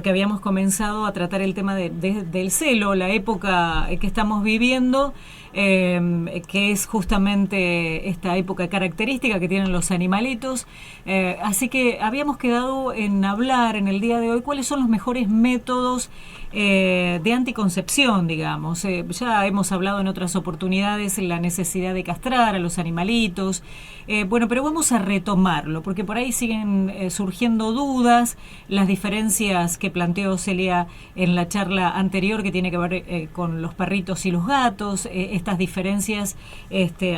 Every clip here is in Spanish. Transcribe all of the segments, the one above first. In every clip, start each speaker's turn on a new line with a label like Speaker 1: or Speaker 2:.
Speaker 1: que habíamos comenzado a tratar el tema del celo, la época que estamos viviendo, que es justamente esta época característica que tienen los animalitos. Así que habíamos quedado en hablar en el día de hoy cuáles son los mejores métodos de anticoncepción, digamos. Ya hemos hablado en otras oportunidades la necesidad de castrar a los animalitos. Bueno, pero vamos a retomarlo, porque por ahí siguen surgiendo dudas, las diferencias que planteó Celia en la charla anterior, que tiene que ver con los perritos y los gatos, estas diferencias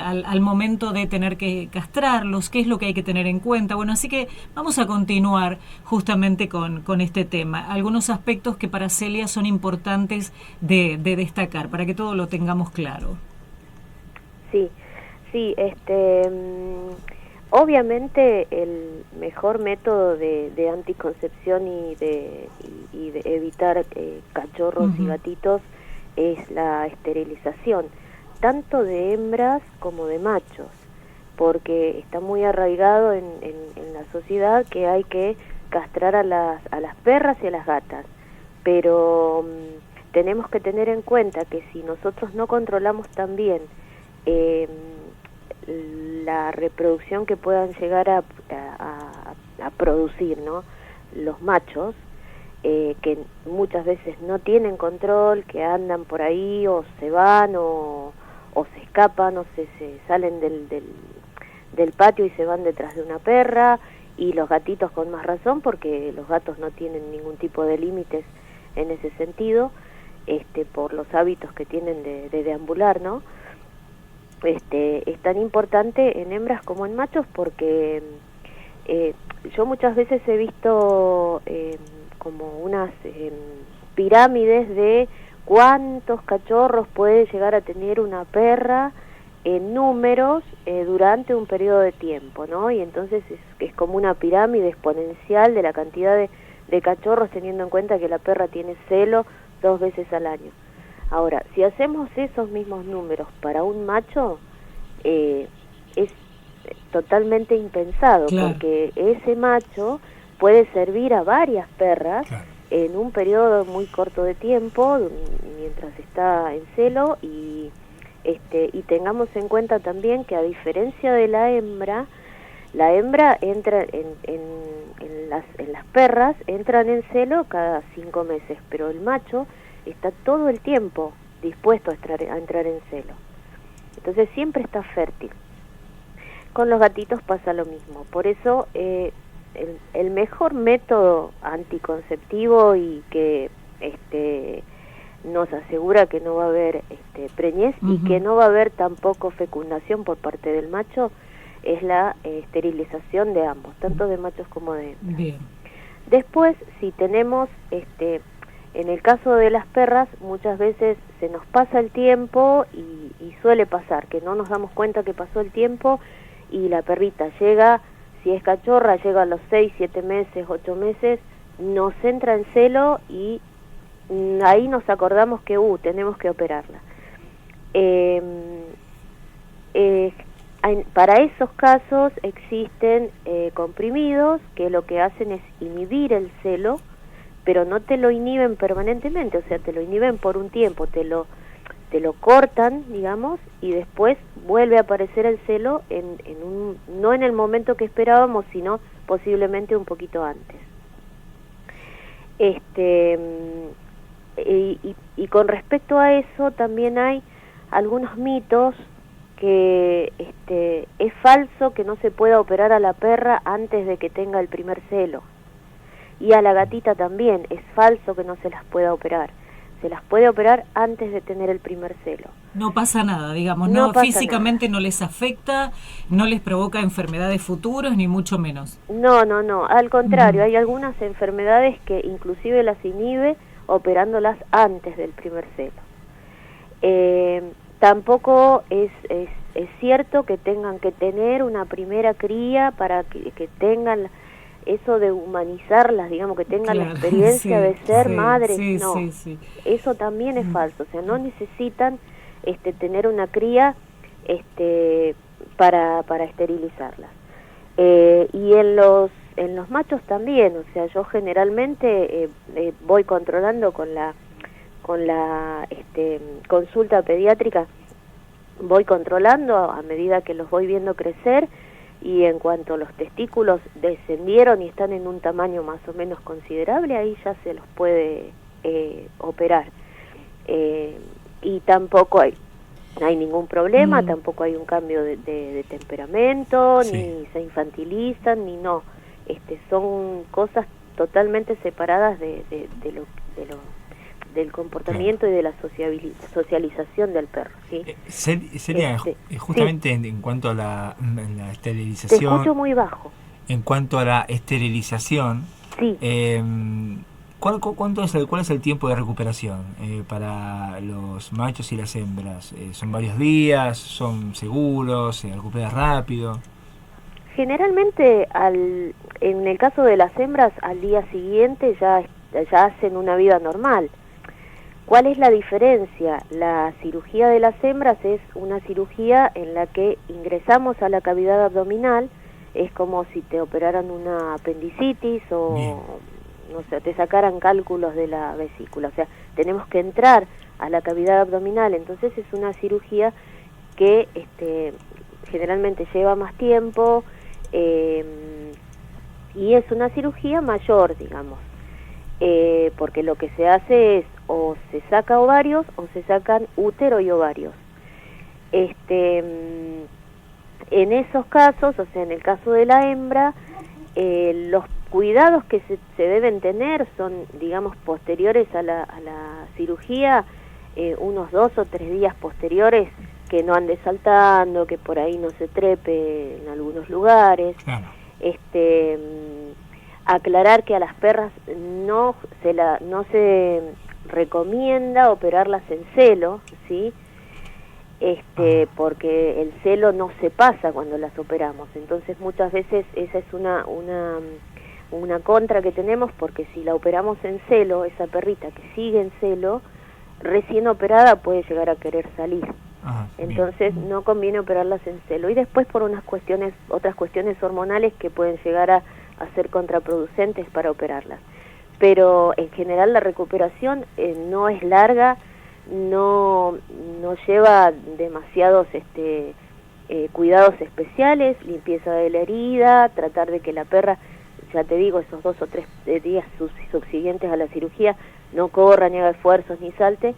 Speaker 1: al momento de tener que castrarlos, qué es lo que hay que tener en cuenta. Bueno, así que vamos a continuar justamente con este tema. Algunos aspectos que para Celia son importantes de destacar, para que todo lo tengamos claro.
Speaker 2: Sí, sí, obviamente el mejor método de anticoncepción y de evitar cachorros y gatitos es la esterilización, tanto de hembras como de machos, porque está muy arraigado en la sociedad que hay que castrar a las perras y a las gatas, pero tenemos que tener en cuenta que si nosotros no controlamos también la reproducción que puedan llegar a producir, ¿no?, los machos, que muchas veces no tienen control, que andan por ahí o se van o se escapan o se salen del patio y se van detrás de una perra, y los gatitos con más razón, porque los gatos no tienen ningún tipo de límites en ese sentido, por los hábitos que tienen de deambular, ¿no? Es tan importante en hembras como en machos, porque yo muchas veces he visto como unas pirámides de cuántos cachorros puede llegar a tener una perra en números durante un periodo de tiempo, ¿no? Y entonces es como una pirámide exponencial de la cantidad de cachorros, teniendo en cuenta que la perra tiene celo 2 veces al año. Ahora, si hacemos esos mismos números para un macho, es totalmente impensado, claro, porque ese macho puede servir a varias perras, claro, en un periodo muy corto de tiempo, mientras está en celo, y tengamos en cuenta también que, a diferencia de la hembra entra en las perras, entran en celo cada 5 meses, pero el macho está todo el tiempo dispuesto a entrar en celo. Entonces siempre está fértil. Con los gatitos pasa lo mismo. Por eso el mejor método anticonceptivo, y que nos asegura que no va a haber preñez y que no va a haber tampoco fecundación por parte del macho, es la esterilización de ambos, tanto de machos como de hembras.
Speaker 1: Bien.
Speaker 2: Después, si tenemos en el caso de las perras, muchas veces se nos pasa el tiempo, y suele pasar que no nos damos cuenta que pasó el tiempo, y la perrita llega, si es cachorra, llega a los 6, 7 meses, 8 meses, nos entra en celo, y ahí nos acordamos que tenemos que operarla. Para esos casos existen comprimidos que lo que hacen es inhibir el celo, pero no te lo inhiben permanentemente, o sea, te lo inhiben por un tiempo, te lo cortan, digamos, y después vuelve a aparecer el celo no en el momento que esperábamos, sino posiblemente un poquito antes. Y con respecto a eso también hay algunos mitos, que es falso que no se pueda operar a la perra antes de que tenga el primer celo. Y a la gatita también es falso que no se las pueda operar. Se las puede operar antes de tener el primer celo.
Speaker 1: No pasa nada, digamos,
Speaker 2: no
Speaker 1: físicamente
Speaker 2: nada.
Speaker 1: No les afecta, no les provoca enfermedades futuras, ni mucho menos.
Speaker 2: No, al contrario, hay algunas enfermedades que inclusive las inhibe operándolas antes del primer celo. Tampoco es cierto que tengan que tener una primera cría para que tengan eso de humanizarlas, digamos, que tengan, claro, la experiencia, sí, de ser madres, no. Sí. Eso también es falso, o sea, no necesitan tener una cría para esterilizarlas. Y en los en los machos también, o sea, yo generalmente voy controlando con la consulta pediátrica, voy controlando a medida que los voy viendo crecer, y en cuanto los testículos descendieron y están en un tamaño más o menos considerable, ahí ya se los puede operar. Y tampoco hay ningún problema, tampoco hay un cambio de temperamento,
Speaker 3: Sí.
Speaker 2: ni se infantilizan, ni no. Son cosas totalmente separadas del comportamiento y de la socialización del perro, ¿sí?
Speaker 3: Sería justamente
Speaker 2: sí.
Speaker 3: en cuanto a la
Speaker 2: Te
Speaker 3: esterilización.
Speaker 2: escucho muy bajo.
Speaker 3: En cuanto a la esterilización,
Speaker 2: Sí.
Speaker 3: ¿cuál es el tiempo de recuperación para los machos y las hembras? ¿Son varios días? ¿Son seguros? ¿Se recupera rápido?
Speaker 2: Generalmente, en el caso de las hembras, al día siguiente ya hacen una vida normal. ¿Cuál es la diferencia? La cirugía de las hembras es una cirugía en la que ingresamos a la cavidad abdominal, es como si te operaran una apendicitis o,
Speaker 3: Bien,
Speaker 2: no sé, te sacaran cálculos de la vesícula, o sea, tenemos que entrar a la cavidad abdominal, entonces es una cirugía que generalmente lleva más tiempo, y es una cirugía mayor, digamos, porque lo que se hace es o se saca ovarios o se sacan útero y ovarios. En esos casos, o sea, en el caso de la hembra, los cuidados que se deben tener son, digamos, posteriores a la cirugía, unos 2 o 3 días posteriores, que no ande saltando, que por ahí no se trepe en algunos lugares.
Speaker 3: claro.
Speaker 2: Aclarar que a las perras no se recomienda operarlas en celo, ¿sí? Porque el celo no se pasa cuando las operamos, entonces muchas veces esa es una contra que tenemos, porque si la operamos en celo, esa perrita que sigue en celo, recién operada puede llegar a querer salir. Entonces no conviene operarlas en celo, y después por otras cuestiones hormonales que pueden llegar a ser contraproducentes para operarlas. Pero en general la recuperación no es larga, no lleva demasiados cuidados especiales, limpieza de la herida, tratar de que la perra, ya te digo, esos 2 o 3 días subsiguientes a la cirugía no corra, ni haga esfuerzos, ni salte,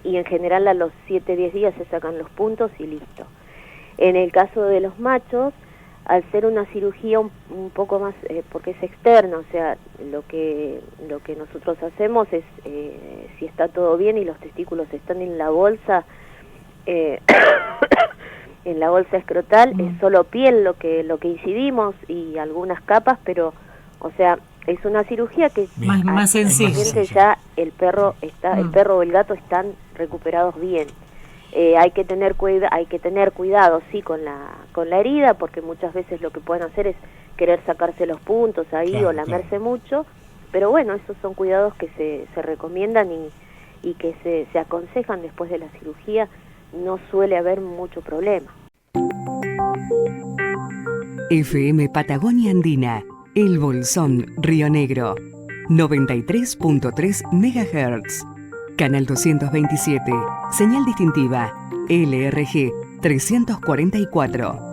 Speaker 2: y en general a los 7-10 días se sacan los puntos y listo. En el caso de los machos, al ser una cirugía un poco más, porque es externa, o sea, lo que nosotros hacemos es, si está todo bien y los testículos están en la bolsa, en la bolsa escrotal, es solo piel lo que incidimos y algunas capas, pero, o sea, es una cirugía que
Speaker 1: más sencilla.
Speaker 2: Ya el perro o el gato están recuperados bien. Hay que tener cuidado, sí, con la herida, porque muchas veces lo que pueden hacer es querer sacarse los puntos ahí,
Speaker 3: claro,
Speaker 2: o lamerse mucho, pero bueno, esos son cuidados que se recomiendan y que se aconsejan después de la cirugía. No suele haber mucho problema.
Speaker 4: FM Patagonia Andina, El Bolsón, Río Negro, 93.3 MHz. Canal 227, señal distintiva, LRG 344.